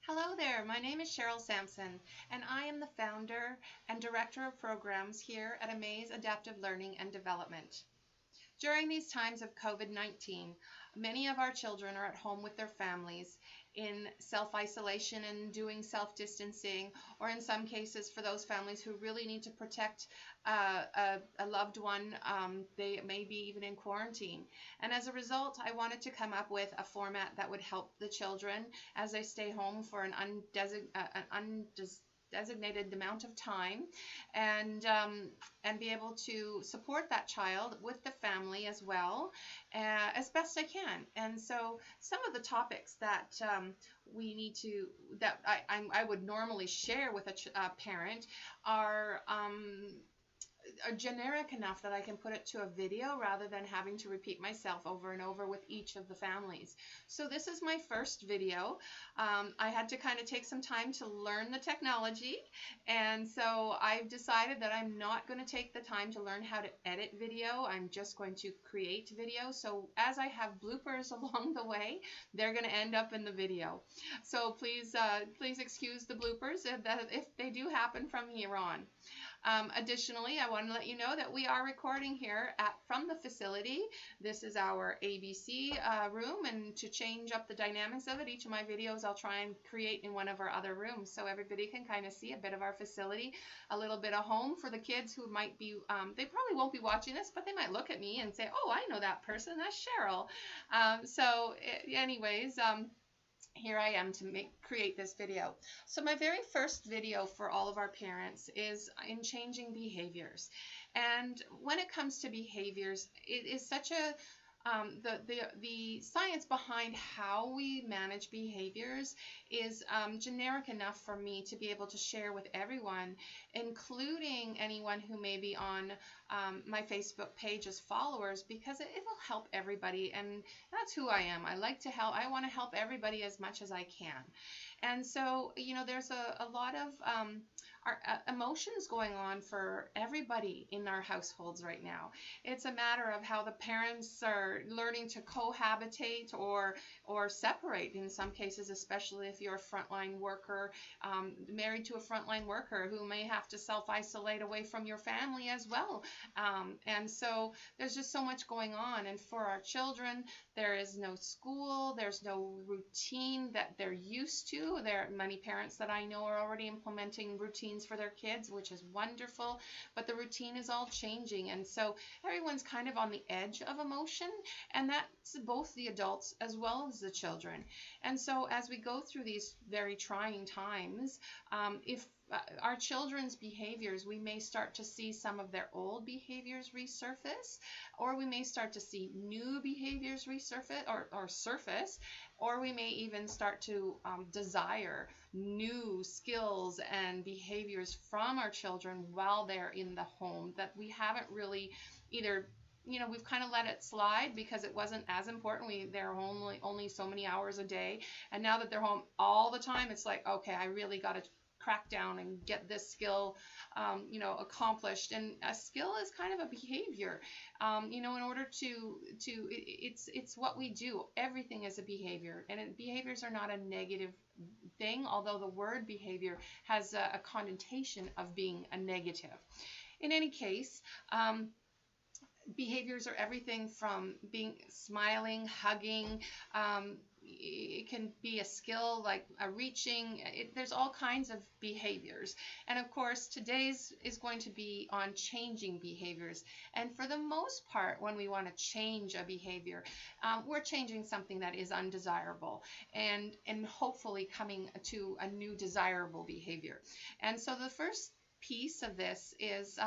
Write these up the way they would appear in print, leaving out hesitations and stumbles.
Hello there, my name is Cheryl Sampson, and I am the founder and director of programs here at AUMAEZ Adaptive Learning and Development. During these times of COVID-19, many of our children are at home with their families in self-isolation and doing self-distancing, or in some cases for those families who really need to protect a loved one, they may be even in quarantine. And as a result, I wanted to come up with a format that would help the children as they stay home for an designated amount of time, and be able to support that child with the family as well, as best I can. And so some of the topics that I would normally share with a parent are generic enough that I can put it to a video rather than having to repeat myself over and over with each of the families. So this is my first video. I had to kind of take some time to learn the technology, and so I've decided that I'm not going to take the time to learn how to edit video. I'm just going to create video. So as I have bloopers along the way, they're going to end up in the video. So please excuse the bloopers if they do happen from here on. Additionally, I want to let you know that we are recording here from the facility. This is our ABC room, and to change up the dynamics of it, each of my videos I'll try and create in one of our other rooms so everybody can kind of see a bit of our facility, a little bit of home for the kids who might be, they probably won't be watching this, but they might look at me and say, oh, I know that person, that's Cheryl. Anyways, here I am to create this video. So my very first video for all of our parents is in changing behaviors. And when it comes to behaviors, it is such a the science behind how we manage behaviors is generic enough for me to be able to share with everyone, including anyone who may be on my Facebook page as followers, because it will help everybody, and that's who I am. I like to help. I want to help everybody as much as I can. And so, there's a lot of our emotions going on for everybody in our households right now. It's a matter of how the parents are learning to cohabitate or separate in some cases, especially if you're a frontline worker, married to a frontline worker who may have to self-isolate away from your family as well. And so there's just so much going on. And for our children, there is no school, there's no routine that they're used to. There are many parents that I know are already implementing routines for their kids, which is wonderful, but the routine is all changing, and so everyone's kind of on the edge of emotion, and that's both the adults as well as the children. And so as we go through these very trying times, if our children's behaviors, we may start to see some of their old behaviors resurface, or we may start to see new behaviors resurface or surface, or we may even start to desire new skills and behaviors from our children while they're in the home that we haven't really either, we've kind of let it slide because it wasn't as important. They're only so many hours a day, and now that they're home all the time, it's like, okay, I really got to crack down and get this skill accomplished. And a skill is kind of a behavior, in order it's what we do. Everything is a behavior, and behaviors are not a negative thing, although the word behavior has a connotation of being a negative. In any case, behaviors are everything from smiling, hugging. It can be a skill like a reaching. There's all kinds of behaviors. And of course, today's is going to be on changing behaviors. And for the most part, when we want to change a behavior, we're changing something that is undesirable and hopefully coming to a new desirable behavior. And so the first piece of this is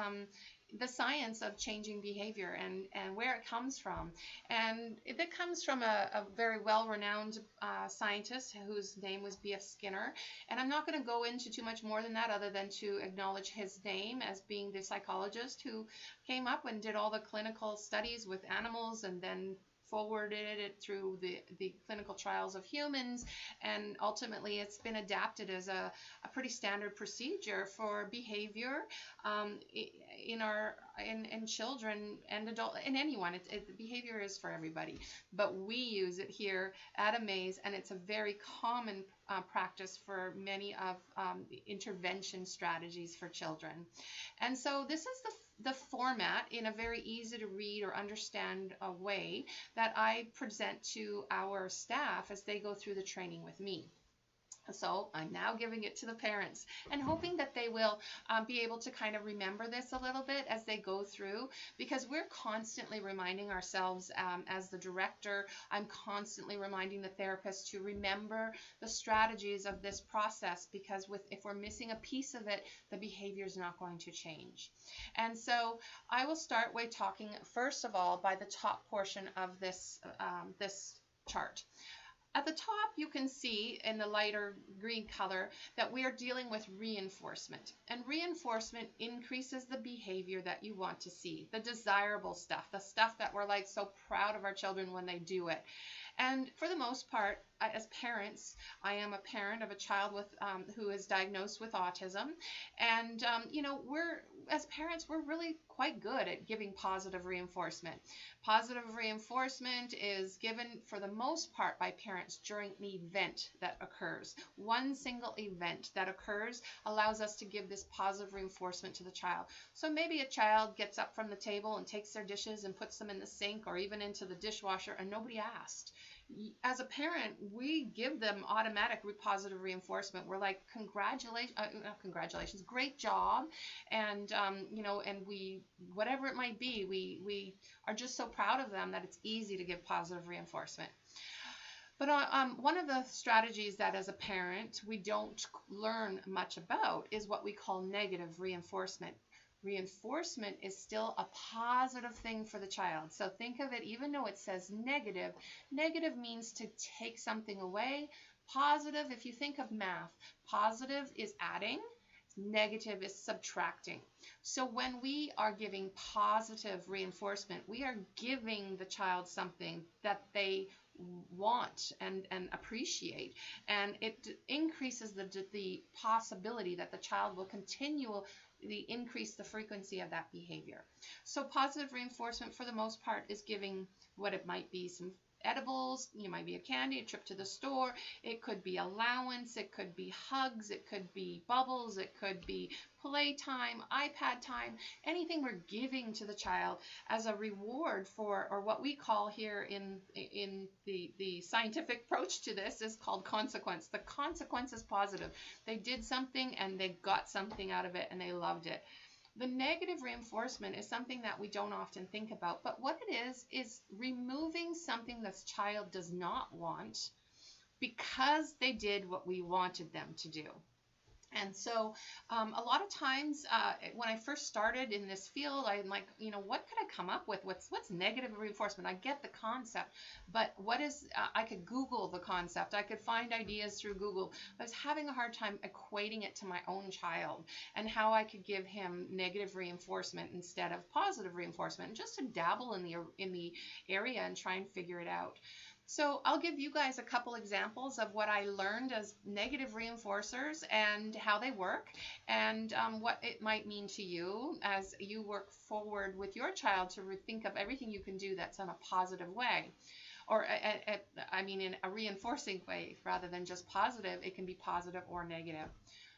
the science of changing behavior and where it comes from. And it comes from a very well-renowned scientist whose name was B.F. Skinner. And I'm not going to go into too much more than that other than to acknowledge his name as being the psychologist who came up and did all the clinical studies with animals and then forwarded it through the clinical trials of humans, and ultimately it's been adapted as a pretty standard procedure for behavior in children and adult, in anyone. Behavior is for everybody, but we use it here at AUMAEZ, and it's a very common practice for many of the intervention strategies for children. And so this is the format in a very easy to read or understand way that I present to our staff as they go through the training with me. So I'm now giving it to the parents and hoping that they will be able to kind of remember this a little bit as they go through, because we're constantly reminding ourselves as the director. I'm constantly reminding the therapist to remember the strategies of this process, because if we're missing a piece of it, the behavior is not going to change. And so I will start by talking first of all by the top portion of this chart. At the top, you can see in the lighter green color that we are dealing with reinforcement. And reinforcement increases the behavior that you want to see, the desirable stuff, the stuff that we're like so proud of our children when they do it. And for the most part, as parents, I am a parent of a child with who is diagnosed with autism, and as parents, we're really quite good at giving positive reinforcement. Positive reinforcement is given for the most part by parents during an event that occurs. One single event that occurs allows us to give this positive reinforcement to the child. So maybe a child gets up from the table and takes their dishes and puts them in the sink or even into the dishwasher, and nobody asked. As a parent, we give them automatic positive reinforcement. We're like, congratulations, great job, and and we, whatever it might be, we are just so proud of them that it's easy to give positive reinforcement. But one of the strategies that as a parent we don't learn much about is what we call negative reinforcement. Reinforcement is still a positive thing for the child. So think of it, even though it says negative, negative means to take something away. Positive, if you think of math, positive is adding, negative is subtracting. So when we are giving positive reinforcement, we are giving the child something that they want and appreciate, and it increases the possibility that the child will continually increase the frequency of that behavior. So positive reinforcement for the most part is giving what it might be some edibles, it might be a candy, a trip to the store, it could be allowance, it could be hugs, it could be bubbles, it could be playtime, iPad time, anything we're giving to the child as a reward for, or what we call here in the scientific approach to this is called consequence. The consequence is positive. They did something and they got something out of it and they loved it. The negative reinforcement is something that we don't often think about, but what it is removing something this child does not want because they did what we wanted them to do. And so a lot of times when I first started in this field, I'm like, what could I come up with? What's negative reinforcement? I get the concept, but what is, I could Google the concept. I could find ideas through Google. I was having a hard time equating it to my own child and how I could give him negative reinforcement instead of positive reinforcement, and just to dabble in the area and try and figure it out. So I'll give you guys a couple examples of what I learned as negative reinforcers and how they work, and what it might mean to you as you work forward with your child to think of everything you can do that's in a positive way. Or in a reinforcing way rather than just positive. It can be positive or negative.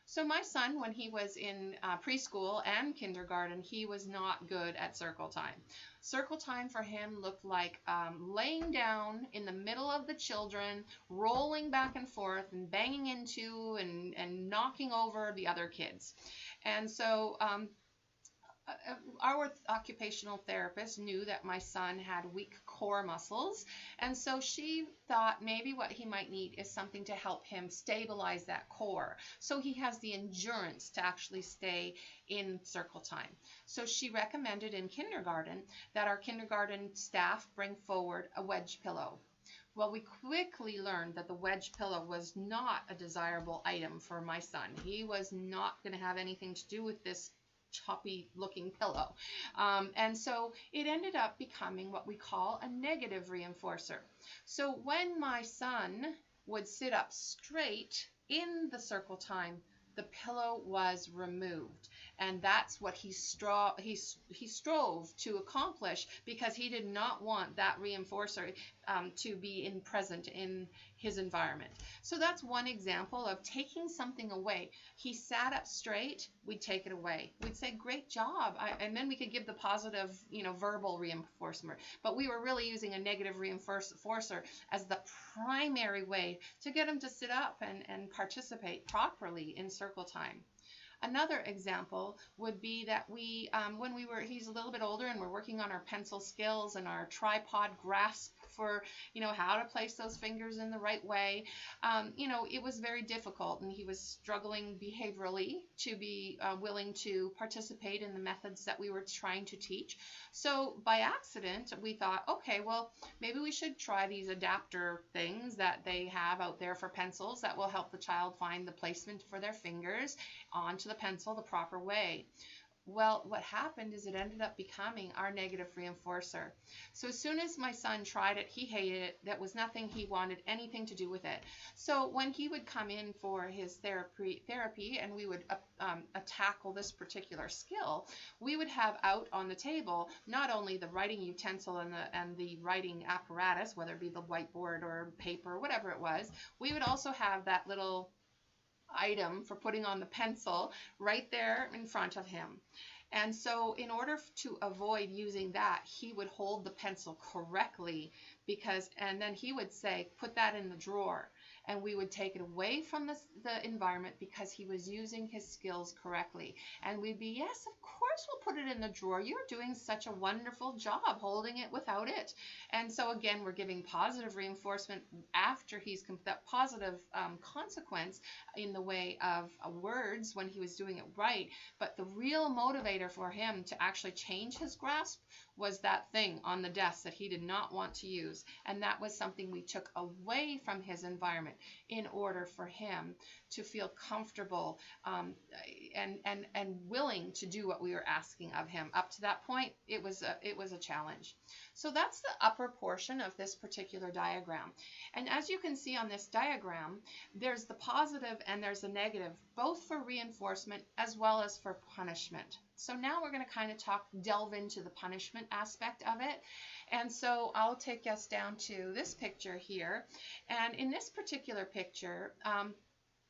So my son, when he was in preschool and kindergarten, he was not good at circle time. Circle time for him looked like laying down in the middle of the children, rolling back and forth and banging into and knocking over the other kids. And so our occupational therapist knew that my son had weak core muscles, and so she thought maybe what he might need is something to help him stabilize that core so he has the endurance to actually stay in circle time. So she recommended in kindergarten that our kindergarten staff bring forward a wedge pillow. Well, we quickly learned that the wedge pillow was not a desirable item for my son. He was not going to have anything to do with this choppy looking pillow. And so it ended up becoming what we call a negative reinforcer. So when my son would sit up straight in the circle time, the pillow was removed. And that's what he strove to accomplish, because he did not want that reinforcer to be present in his environment. So that's one example of taking something away. He sat up straight, we'd take it away. We'd say, great job. And then we could give the positive, verbal reinforcement. But we were really using a negative reinforcer as the primary way to get him to sit up and participate properly in circle time. Another example would be that he's a little bit older and we're working on our pencil skills and our tripod grasp for, how to place those fingers in the right way. It was very difficult, and he was struggling behaviorally to be willing to participate in the methods that we were trying to teach. So by accident, we thought, okay, well, maybe we should try these adapter things that they have out there for pencils that will help the child find the placement for their fingers onto the pencil the proper way. Well, what happened is it ended up becoming our negative reinforcer. So as soon as my son tried it, he hated it. That was nothing he wanted anything to do with it. So when he would come in for his therapy and we would tackle this particular skill, we would have out on the table not only the writing utensil and the writing apparatus, whether it be the whiteboard or paper or whatever it was, we would also have that little item for putting on the pencil right there in front of him. And so in order to avoid using that, he would hold the pencil correctly, and then he would say, put that in the drawer. And we would take it away from the environment because he was using his skills correctly. And we'd be, yes, of course we'll put it in the drawer. You're doing such a wonderful job holding it without it. And so again, we're giving positive reinforcement after he's that positive consequence in the way of words when he was doing it right. But the real motivator for him to actually change his grasp was that thing on the desk that he did not want to use. And that was something we took away from his environment in order for him to feel comfortable and willing to do what we were asking of him. Up to that point, it was a challenge. So that's the upper portion of this particular diagram. And as you can see on this diagram, there's the positive and there's the negative, both for reinforcement as well as for punishment. So now we're going to kind of delve into the punishment aspect of it. And so I'll take us down to this picture here. And in this particular picture,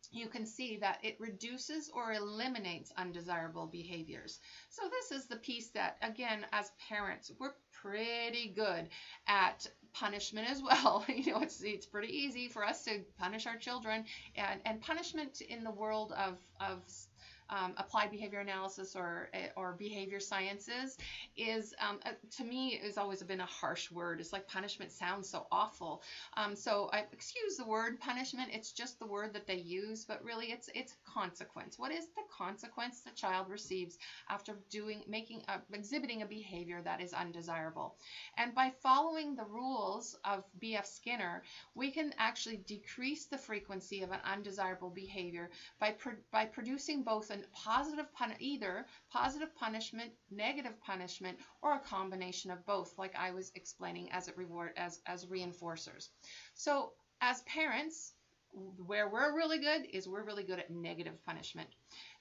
you can see that it reduces or eliminates undesirable behaviors. So this is the piece that, again, as parents, we're pretty good at punishment as well. It's pretty easy for us to punish our children, and punishment in the world of applied behavior analysis or behavior sciences is, to me, has always been a harsh word. It's like punishment sounds so awful. So I excuse the word punishment. It's just the word that they use, but really it's consequence. What is the consequence the child receives after exhibiting a behavior that is undesirable? And by following the rules of B.F. Skinner, we can actually decrease the frequency of an undesirable behavior by producing both either positive punishment, negative punishment, or a combination of both, like I was explaining as reinforcers. So as parents, where we're really good is we're really good at negative punishment.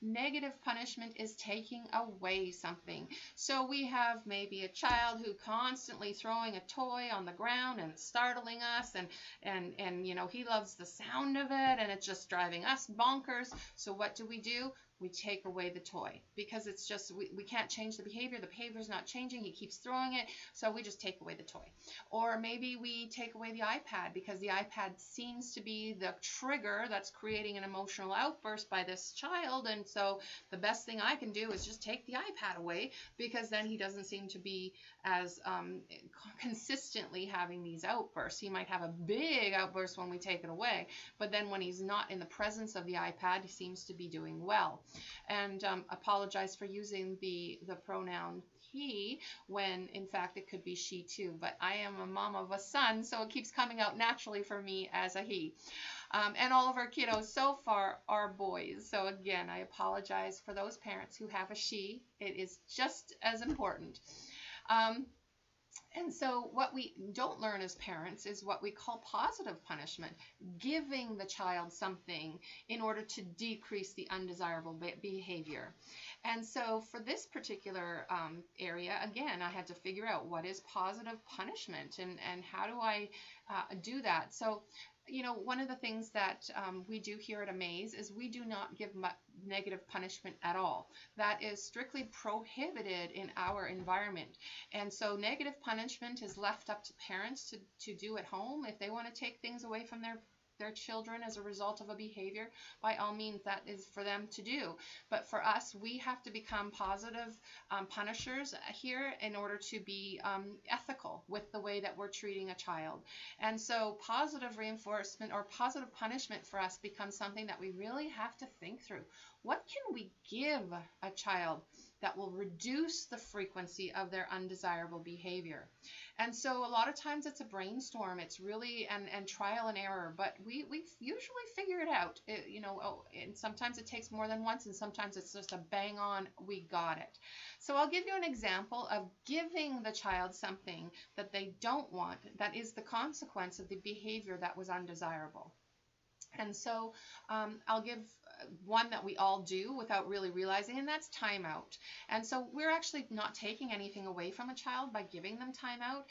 Negative punishment is taking away something. So we have maybe a child who constantly throwing a toy on the ground and startling us, and he loves the sound of it, and it's just driving us bonkers. So what do? We take away the toy because it's just, we can't change the behavior. The behavior's not changing. He keeps throwing it. So we just take away the toy. Or maybe we take away the iPad because the iPad seems to be the trigger that's creating an emotional outburst by this child. And so the best thing I can do is just take the iPad away, because then he doesn't seem to be as consistently having these outbursts. He might have a big outburst when we take it away, but then when he's not in the presence of the iPad, he seems to be doing well. And apologize for using the pronoun he, when in fact it could be she too. But I am a mom of a son, so it keeps coming out naturally for me as a he. And all of our kiddos so far are boys. So again, I apologize for those parents who have a she. It is just as important. And so what we don't learn as parents is what we call positive punishment, giving the child something in order to decrease the undesirable behavior. And so for this particular area, again, I had to figure out what is positive punishment and how do I do that. So, you know, one of the things that we do here at AUMAEZ is we do not give negative punishment at all. That is strictly prohibited in our environment. And so negative punishment is left up to parents to do at home. If they want to take things away from their children as a result of a behavior, by all means, that is for them to do. But for us, we have to become positive punishers here in order to be ethical with the way that we're treating a child. And so positive reinforcement or positive punishment for us becomes something that we really have to think through. What can we give a child that will reduce the frequency of their undesirable behavior? And so a lot of times it's a brainstorm. It's really and trial and error, but we usually figure it out. And sometimes it takes more than once, and sometimes it's just a bang on, we got it. So I'll give you an example of giving the child something that they don't want, that is the consequence of the behavior that was undesirable. And so I'll give one that we all do without really realizing, and that's timeout. And so we're actually not taking anything away from a child by giving them timeout.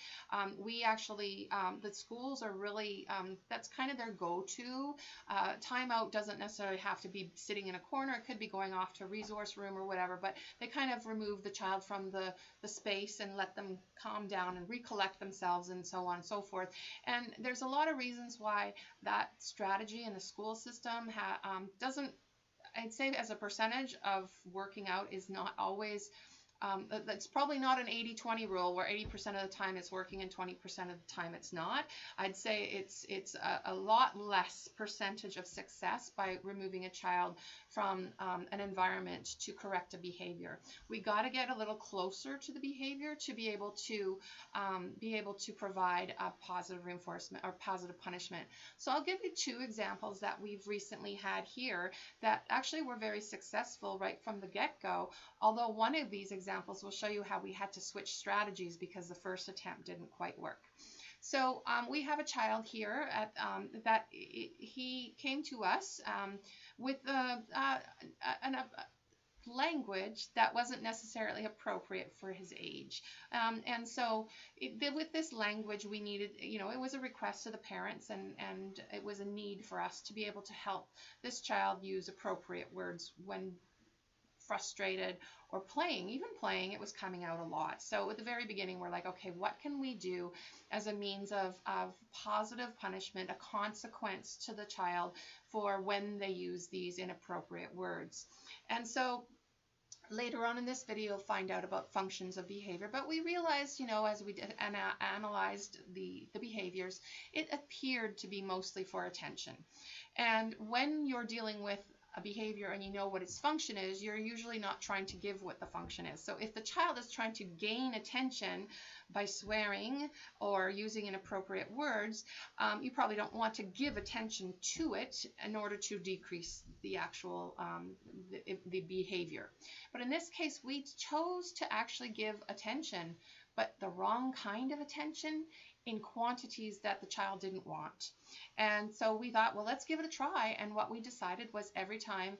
We actually, the schools are really, that's kind of their go-to. Timeout doesn't necessarily have to be sitting in a corner. It could be going off to a resource room or whatever, but they kind of remove the child from the space and let them calm down and recollect themselves and so on and so forth. And there's a lot of reasons why that strategy in the school system doesn't, I'd say as a percentage of working out, is not always, that's probably not an 80-20 rule where 80% of the time it's working and 20% of the time it's not. I'd say it's a lot less percentage of success by removing a child from an environment to correct a behavior. We got to get a little closer to the behavior to be able to provide a positive reinforcement or positive punishment. So I'll give you two examples that we've recently had here that actually were very successful right from the get-go, although one of these examples will show you how we had to switch strategies because the first attempt didn't quite work. So we have a child here that he came to us with a language that wasn't necessarily appropriate for his age. And so with this language, we needed, it was a request to the parents, and it was a need for us to be able to help this child use appropriate words when frustrated or playing. Even playing, it was coming out a lot. So at the very beginning, we're like, okay, what can we do as a means of positive punishment, a consequence to the child for when they use these inappropriate words? And so later on in this video, you'll find out about functions of behavior, but we realized, as we did analyzed the behaviors, it appeared to be mostly for attention. And when you're dealing with a behavior and you know what its function is, you're usually not trying to give what the function is. So if the child is trying to gain attention by swearing or using inappropriate words, you probably don't want to give attention to it in order to decrease the actual the behavior. But in this case, we chose to actually give attention, but the wrong kind of attention in quantities that the child didn't want. And so we thought, well, let's give it a try. And what we decided was every time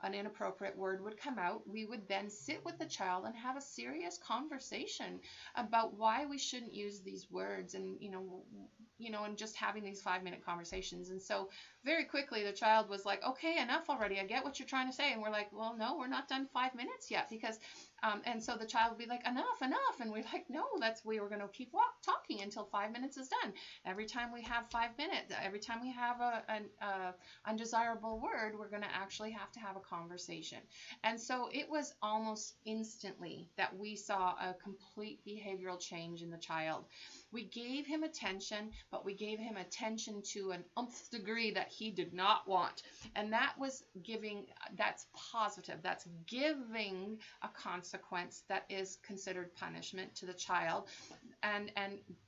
an inappropriate word would come out, we would then sit with the child and have a serious conversation about why we shouldn't use these words, and and just having these 5-minute conversations. And so very quickly the child was like, okay, enough already, I get what you're trying to say. And we're like, well, no, we're not done 5 minutes yet, because and so the child would be like, enough, and we're like, no, we were going to keep talking until 5 minutes is done. Every time we have 5 minutes, every time we have an undesirable word, we're going to actually have to have a conversation. And so it was almost instantly that we saw a complete behavioral change in the child. We gave him attention, but we gave him attention to an umph degree that he did not want. And that was that's positive. That's giving a consequence that is considered punishment to the child. And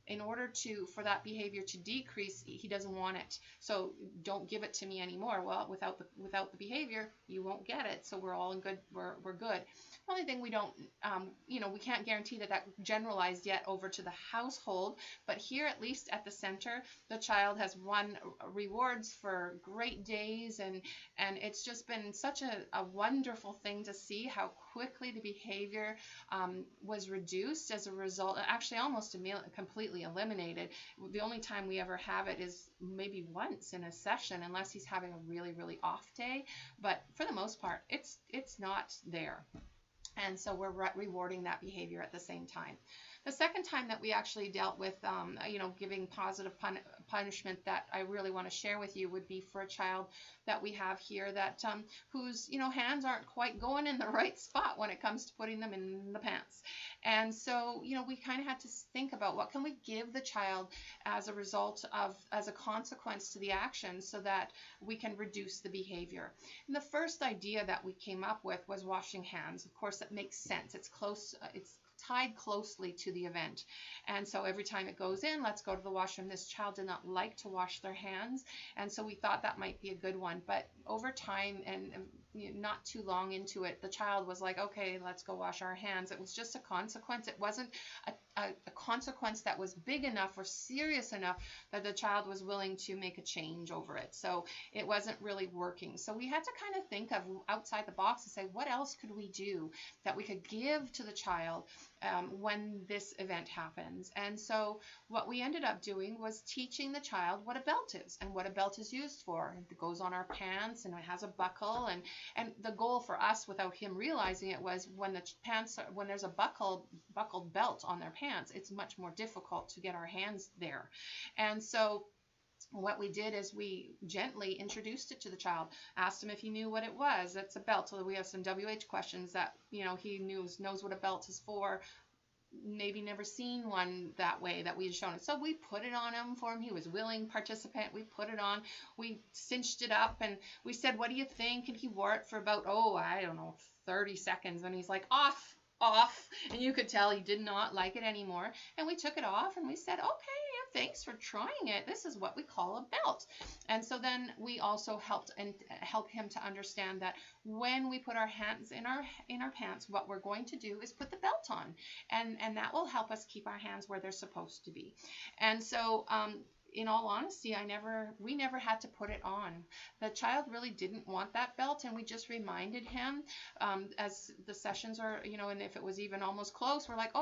in order for that behavior to decrease, he doesn't want it. So don't give it to me anymore. Well, without the behavior, you won't get it. So we're all in good. We're good. The only thing we don't, we can't guarantee that generalized yet over to the household. But here, at least at the center, the child has won rewards for great days, and it's just been such a wonderful thing to see how quickly the behavior was reduced as a result. Actually, almost completely eliminated. The only time we ever have it is maybe once in a session, unless he's having a really, really off day. But for the most part, it's not there. And so we're rewarding that behavior at the same time. The second time that we actually dealt with, giving positive punishment that I really want to share with you would be for a child that we have here that whose hands aren't quite going in the right spot when it comes to putting them in the pants. And so we kind of had to think about what can we give the child as a result of, as a consequence to the action, so that we can reduce the behavior. And the first idea that we came up with was washing hands. Of course, that makes sense. It's tied closely to the event. And so every time it goes in, let's go to the washroom. This child did not like to wash their hands, and so we thought that might be a good one. But over time, and not too long into it, the child was like, okay, let's go wash our hands. It was just a consequence. It wasn't a consequence that was big enough or serious enough that the child was willing to make a change over it. So it wasn't really working. So we had to kind of think of outside the box and say, what else could we do that we could give to the child when this event happens? And so what we ended up doing was teaching the child what a belt is and what a belt is used for. It goes on our pants and it has a buckle, and the goal for us, without him realizing it, was when there's a buckled belt on their pants, it's much more difficult to get our hands there. And so what we did is we gently introduced it to the child, asked him if he knew what it was. It's a belt. So we have some WH questions that he knows what a belt is for. Maybe never seen one that way that we had shown it. So we put it on him for him. He was a willing participant. We put it on. We cinched it up and we said, what do you think? And he wore it for about, 30 seconds. And he's like, off. And you could tell he did not like it anymore. And we took it off and we said, okay, thanks for trying it. This is what we call a belt. And so then we also help him to understand that when we put our hands in our pants, what we're going to do is put the belt on, and that will help us keep our hands where they're supposed to be. And so in all honesty, we never had to put it on. The child really didn't want that belt, and we just reminded him as the sessions are, and if it was even almost close, we're like,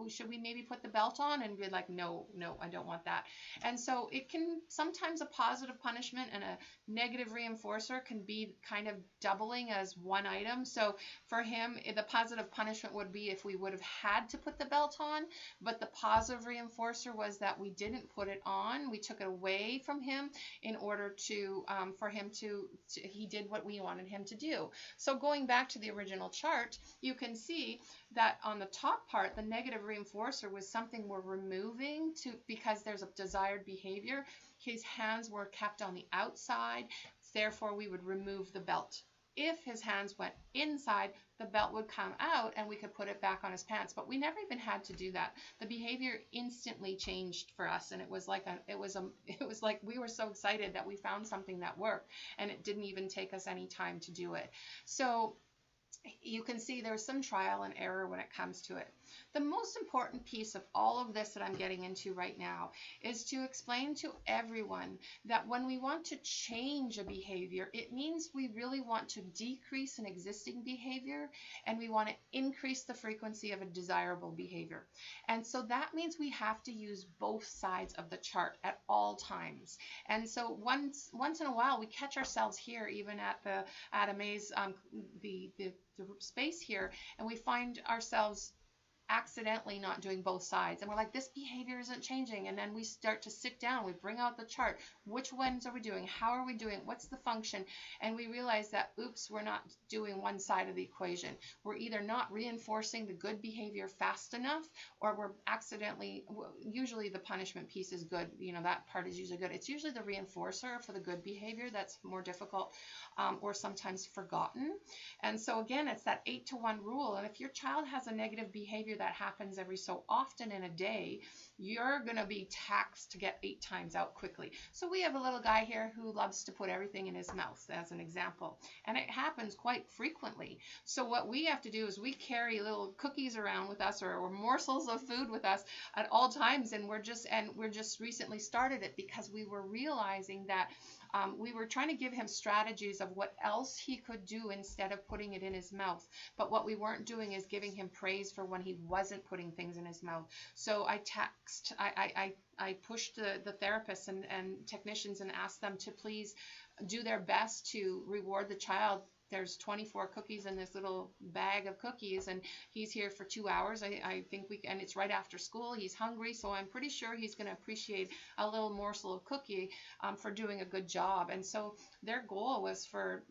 should we maybe put the belt on? And we're like, no, I don't want that. And so it can sometimes, a positive punishment and a negative reinforcer can be kind of doubling as one item. So for him, the positive punishment would be if we would have had to put the belt on, but the positive reinforcer was that we didn't put it on. We took it away from him in order to for him to he did what we wanted him to do. So going back to the original chart, you can see that on the top part, the negative reinforcer was something we're removing because there's a desired behavior. His hands were kept on the outside, therefore we would remove the belt. If his hands went inside, the belt would come out and we could put it back on his pants. But we never even had to do that. The behavior instantly changed for us, and it was like we were so excited that we found something that worked, and it didn't even take us any time to do it. So you can see there's some trial and error when it comes to it. The most important piece of all of this that I'm getting into right now is to explain to everyone that when we want to change a behavior, it means we really want to decrease an existing behavior and we want to increase the frequency of a desirable behavior. And so that means we have to use both sides of the chart at all times. And so once in a while we catch ourselves here, even at the AUMAEZ, the space here, and we find ourselves accidentally not doing both sides, and we're like, this behavior isn't changing, and then we start to sit down, we bring out the chart, which ones are we doing, how are we doing, what's the function, and we realize that, oops, we're not doing one side of the equation. We're either not reinforcing the good behavior fast enough, or we're accidentally, usually the punishment piece is good, that part is usually good. It's usually the reinforcer for the good behavior that's more difficult, or sometimes forgotten. And so again, it's that 8-to-1 rule. And if your child has a negative behavior that happens every so often in a day, you're going to be taxed to get 8 times out quickly. So we have a little guy here who loves to put everything in his mouth, as an example. And it happens quite frequently. So what we have to do is we carry little cookies around with us, or morsels of food with us at all times. And we're just recently started it because we were realizing that we were trying to give him strategies of what else he could do instead of putting it in his mouth. But what we weren't doing is giving him praise for when he wasn't putting things in his mouth. So I pushed the therapists and technicians and asked them to please do their best to reward the child. There's 24 cookies in this little bag of cookies, and he's here for 2 hours. I think and it's right after school. He's hungry, so I'm pretty sure he's going to appreciate a little morsel of cookie for doing a good job. And so their goal was for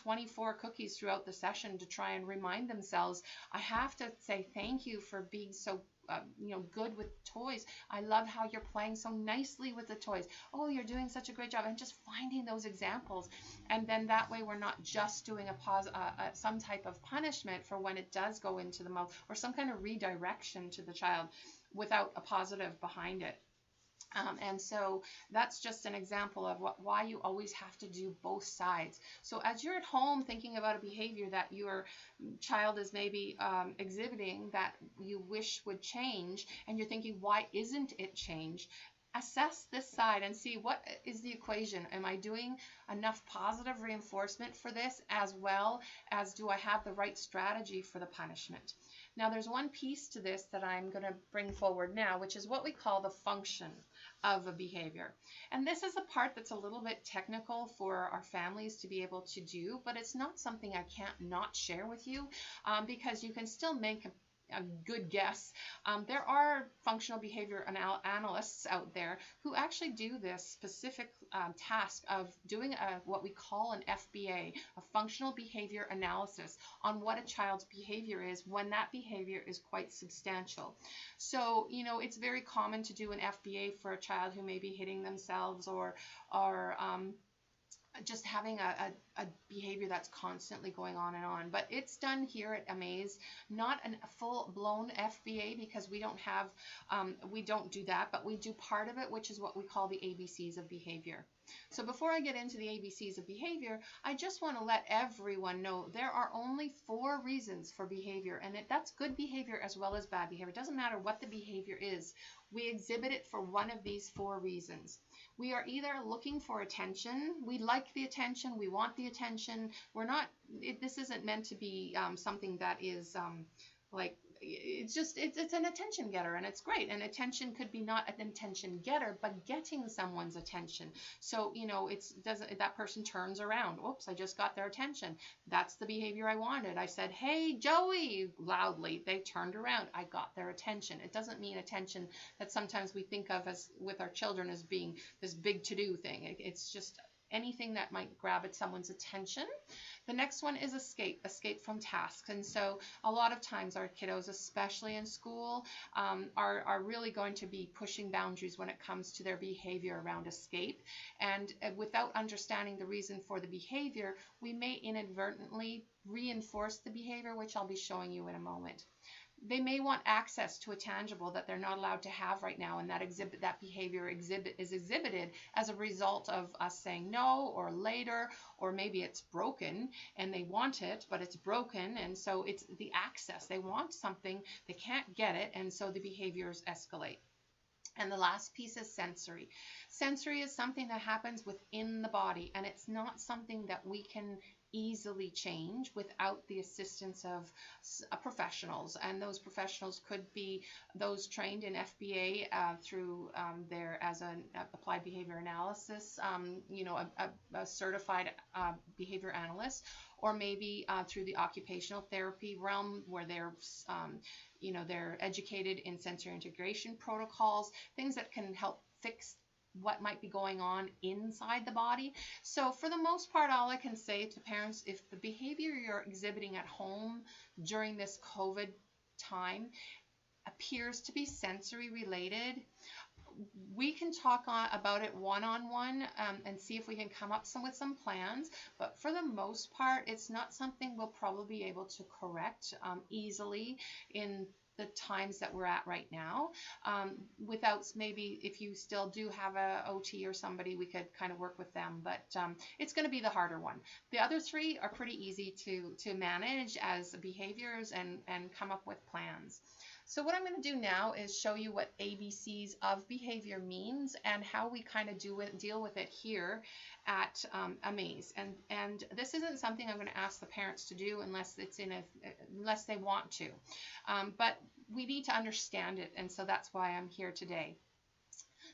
24 cookies throughout the session to try and remind themselves, I have to say thank you for being so good with toys. I love how you're playing so nicely with the toys. Oh, you're doing such a great job. And just finding those examples. And then that way we're not just doing some type of punishment for when it does go into the mouth, or some kind of redirection to the child without a positive behind it. And so that's just an example of why you always have to do both sides. So as you're at home thinking about a behavior that your child is maybe exhibiting that you wish would change, and you're thinking, why isn't it changed? Assess this side and see, what is the equation? Am I doing enough positive reinforcement for this, as well as do I have the right strategy for the punishment? Now, there's one piece to this that I'm going to bring forward now, which is what we call the function of a behavior. And this is a part that's a little bit technical for our families to be able to do, but it's not something I can't not share with you, because you can still make a good guess. There are functional behavior analysts out there who actually do this specific task of doing what we call an FBA, a functional behavior analysis, on what a child's behavior is when that behavior is quite substantial. So, it's very common to do an FBA for a child who may be hitting themselves, or just having a behavior that's constantly going on and on. But it's done here at AUMAEZ, not a full-blown FBA, because we don't do that, but we do part of it, which is what we call the ABCs of behavior. So before I get into the ABCs of behavior, I just want to let everyone know there are only 4 reasons for behavior, and that's good behavior as well as bad behavior. It doesn't matter what the behavior is. We exhibit it for one of these 4 reasons. We are either looking for attention, we like the attention, we want the attention. This isn't meant to be something that is it's an attention getter, and it's great. And attention could be not an attention getter, but getting someone's attention. So that person turns around. Oops, I just got their attention. That's the behavior I wanted. I said, hey Joey, loudly. They turned around. I got their attention. It doesn't mean attention that sometimes we think of as with our children as being this big to-do thing. It's just anything that might grab at someone's attention. The next one is escape from tasks. And so a lot of times our kiddos, especially in school, are really going to be pushing boundaries when it comes to their behavior around escape. And without understanding the reason for the behavior, we may inadvertently reinforce the behavior, which I'll be showing you in a moment. They may want access to a tangible that they're not allowed to have right now, and that behavior is exhibited as a result of us saying no, or later, or maybe it's broken and they want it, but it's broken, and so it's the access. They want something, they can't get it, and so the behaviors escalate. And the last piece is sensory. Sensory is something that happens within the body, and it's not something that we can easily change without the assistance of professionals, and those professionals could be those trained in FBA through their as an applied behavior analysis, a certified behavior analyst, or maybe through the occupational therapy realm where they're educated in sensory integration protocols, things that can help fix what might be going on inside the body. So for the most part, all I can say to parents, if the behavior you're exhibiting at home during this COVID time appears to be sensory related, we can talk about it one-on-one and see if we can come up with some plans. But for the most part, it's not something we'll probably be able to correct easily in the times that we're at right now, without, maybe if you still do have a OT or somebody, we could kind of work with them, but it's going to be the harder one. The other three are pretty easy to manage as behaviors and come up with plans. So what I'm going to do now is show you what ABCs of behavior means and how we kind of deal with it here at AUMAEZ. And this isn't something I'm going to ask the parents to do unless they want to. But we need to understand it, and so that's why I'm here today.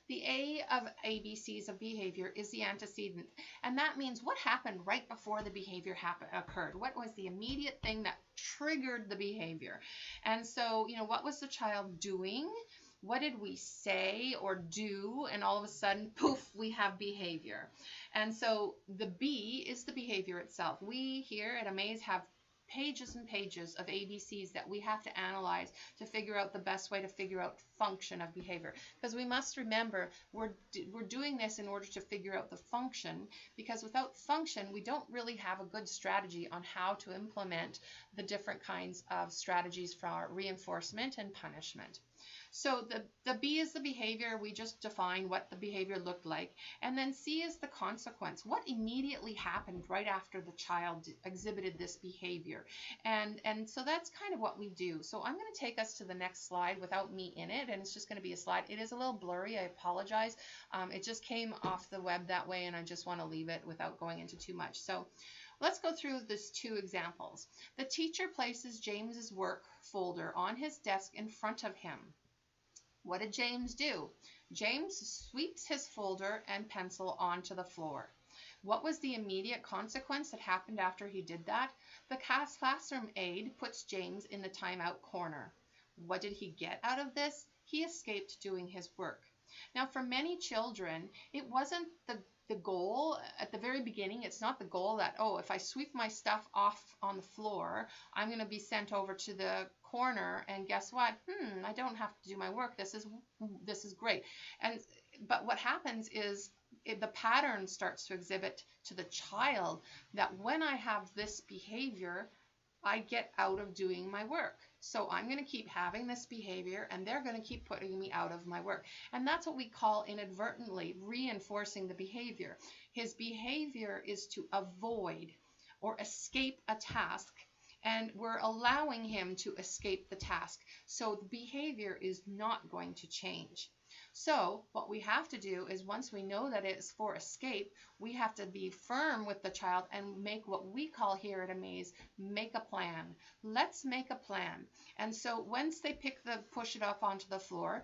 The A of ABCs of behavior is the antecedent, and that means what happened right before the behavior occurred. What was the immediate thing that triggered the behavior? And so, what was the child doing? What did we say or do? And all of a sudden, poof, we have behavior. And so the B is the behavior itself. We here at AUMAEZ have pages and pages of ABCs that we have to analyze to figure out the best way to figure out function of behavior. Because we must remember, we're doing this in order to figure out the function, because without function, we don't really have a good strategy on how to implement the different kinds of strategies for reinforcement and punishment. So the B is the behavior. We just define what the behavior looked like. And then C is the consequence. What immediately happened right after the child exhibited this behavior? And so that's kind of what we do. So I'm going to take us to the next slide without me in it, and it's just going to be a slide. It is a little blurry. I apologize. It just came off the web that way, and I just want to leave it without going into too much. So let's go through these two examples. The teacher places James's work folder on his desk in front of him. What did James do? James sweeps his folder and pencil onto the floor. What was the immediate consequence that happened after he did that? The classroom aide puts James in the timeout corner. What did he get out of this? He escaped doing his work. Now, for many children, it wasn't the goal at the very beginning. It's not the goal that, oh, if I sweep my stuff off on the floor, I'm going to be sent over to the corner, and guess what? I don't have to do my work. This is great. But what happens is the pattern starts to exhibit to the child that when I have this behavior, I get out of doing my work. So I'm going to keep having this behavior, and they're going to keep putting me out of my work. And that's what we call inadvertently reinforcing the behavior. His behavior is to avoid or escape a task, and we're allowing him to escape the task. So the behavior is not going to change. So what we have to do is, once we know that it's for escape, we have to be firm with the child and make what we call here at AUMAEZ, make a plan. Let's make a plan. And so once they push it up onto the floor,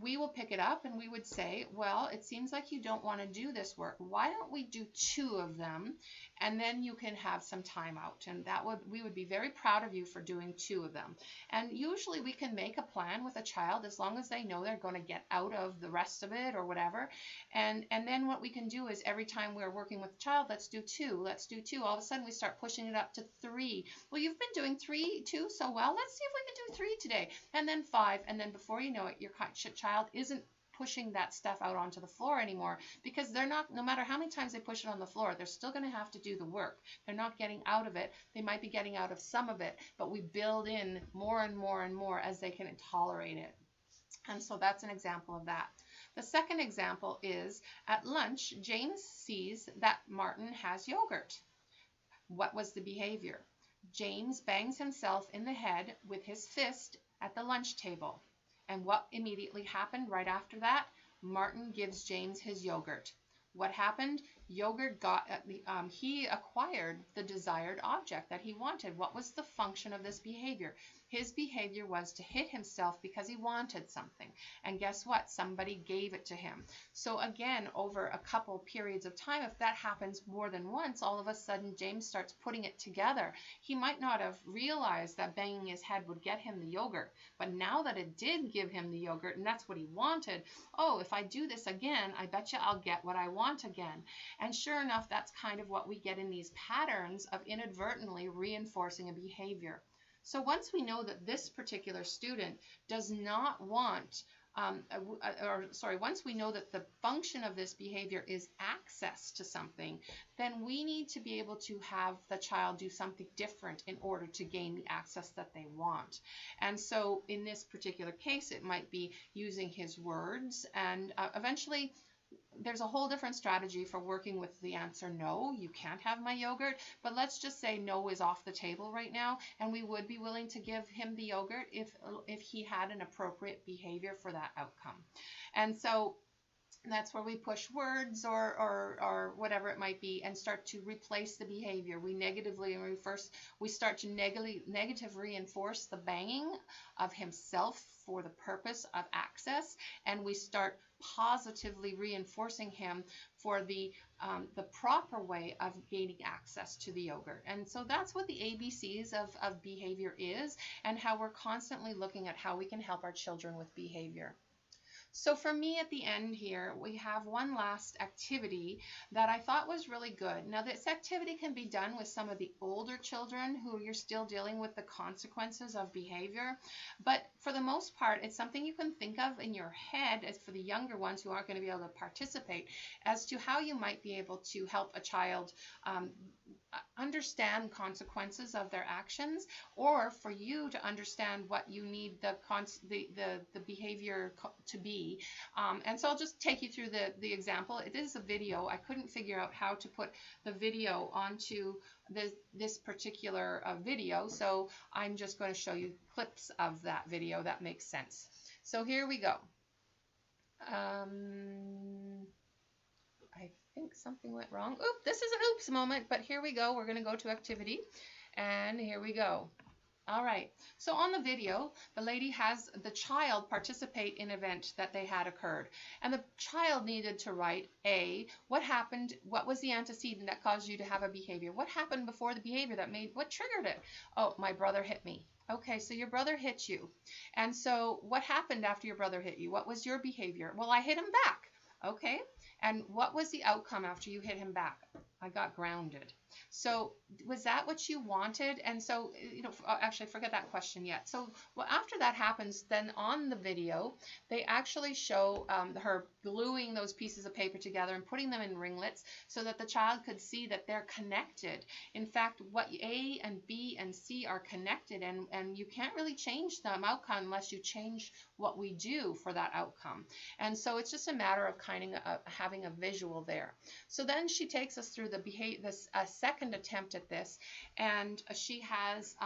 we will pick it up and we would say, well, it seems like you don't want to do this work. Why don't we do 2 of them, and then you can have some time out. And we would be very proud of you for doing 2 of them. And usually we can make a plan with a child as long as they know they're going to get out of the rest of it or whatever. And then what we can do is, every time we're working with a child, let's do 2. All of a sudden we start pushing it up to 3. Well, you've been doing 2 so well. Let's see if we can do 3 today. And then 5. And then before you know it, your child isn't pushing that stuff out onto the floor anymore, because they're not, no matter how many times they push it on the floor, they're still going to have to do the work. They're not getting out of it. They might be getting out of some of it, but we build in more and more and more as they can tolerate it. And so that's an example of that. The second example is, at lunch, James sees that Martin has yogurt. What was the behavior? James bangs himself in the head with his fist at the lunch table. And what immediately happened right after that? Martin gives James his yogurt. What happened? yogurt got he acquired the desired object that he wanted. What was the function of this behavior? His behavior was to hit himself because he wanted something. And guess what? Somebody gave it to him. So again, over a couple periods of time, if that happens more than once, all of a sudden James starts putting it together. He might not have realized that banging his head would get him the yogurt, but now that it did give him the yogurt and that's what he wanted, oh, if I do this again, I bet you I'll get what I want again. And sure enough, that's kind of what we get in these patterns of inadvertently reinforcing a behavior. So once we know that this particular student does not want, once we know that the function of this behavior is access to something, then we need to be able to have the child do something different in order to gain the access that they want. And so in this particular case, it might be using his words, and eventually there's a whole different strategy for working with the answer no, you can't have my yogurt, but let's just say no is off the table right now, and we would be willing to give him the yogurt if he had an appropriate behavior for that outcome. And so that's where we push words or whatever it might be and start to replace the behavior. We start to negative reinforce the banging of himself for the purpose of access, and we start positively reinforcing him for the proper way of gaining access to the yogurt. And so that's what the ABCs of behavior is, and how we're constantly looking at how we can help our children with behavior. So for me at the end here, we have one last activity that I thought was really good. Now this activity can be done with some of the older children who you're still dealing with the consequences of behavior. But for the most part, it's something you can think of in your head as for the younger ones who aren't going to be able to participate as to how you might be able to help a child understand consequences of their actions, or for you to understand what you need the behavior to be. And so I'll just take you through the example. It is a video. I couldn't figure out how to put the video onto this particular video, so I'm just going to show you clips of that video that makes sense. So here we go. I think something went wrong. Oop, this is an oops moment, but here we go. We're going to go to activity, and here we go. All right, so on the video, the lady has the child participate in an event that they had occurred. And the child needed to write A, what happened, what was the antecedent that caused you to have a behavior? What happened before the behavior what triggered it? Oh, my brother hit me. Okay, so your brother hit you. And so what happened after your brother hit you? What was your behavior? Well, I hit him back. Okay, and what was the outcome after you hit him back? I got grounded. So was that what you wanted? And so, actually forget that question yet. So well, after that happens, then on the video, they actually show her gluing those pieces of paper together and putting them in ringlets so that the child could see that they're connected. In fact, what A and B and C are connected, and you can't really change the outcome unless you change what we do for that outcome. And so it's just a matter of kind of having a visual there. So then she takes us through a second attempt at this, and she has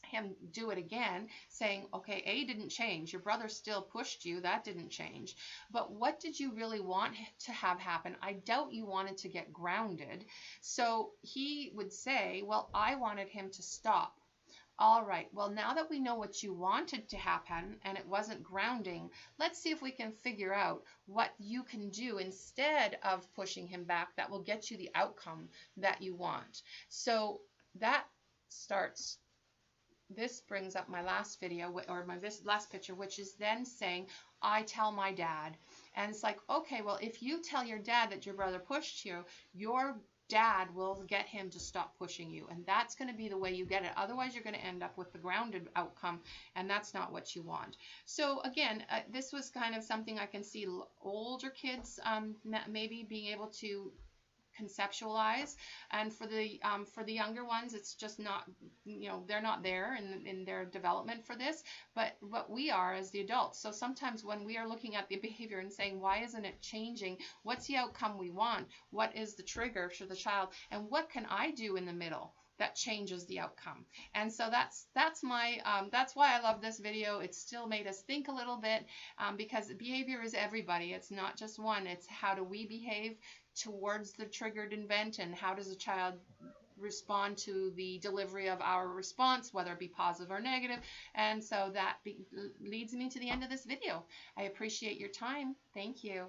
him do it again, saying, okay, A didn't change, your brother still pushed you, that didn't change, but what did you really want to have happen? I doubt you wanted to get grounded. So he would say, well, I wanted him to stop. All right, well, now that we know what you wanted to happen and it wasn't grounding, let's see if we can figure out what you can do instead of pushing him back that will get you the outcome that you want. So that starts, this brings up my last video, or my last picture, which is then saying, I tell my dad. And it's like, okay, well, if you tell your dad that your brother pushed you, your dad will get him to stop pushing you, and that's going to be the way you get it. Otherwise, you're going to end up with the grounded outcome, and that's not what you want. So again, this was kind of something I can see older kids maybe being able to conceptualize, and for the younger ones, it's just not, they're not there in their development for this, but what we are as the adults. So sometimes when we are looking at the behavior and saying, why isn't it changing? What's the outcome we want? What is the trigger for the child? And what can I do in the middle that changes the outcome? And so that's why I love this video. It still made us think a little bit, because behavior is everybody. It's not just one. It's how do we behave towards the triggered event, and how does a child respond to the delivery of our response, whether it be positive or negative. And so that leads me to the end of this video. I appreciate your time. Thank you.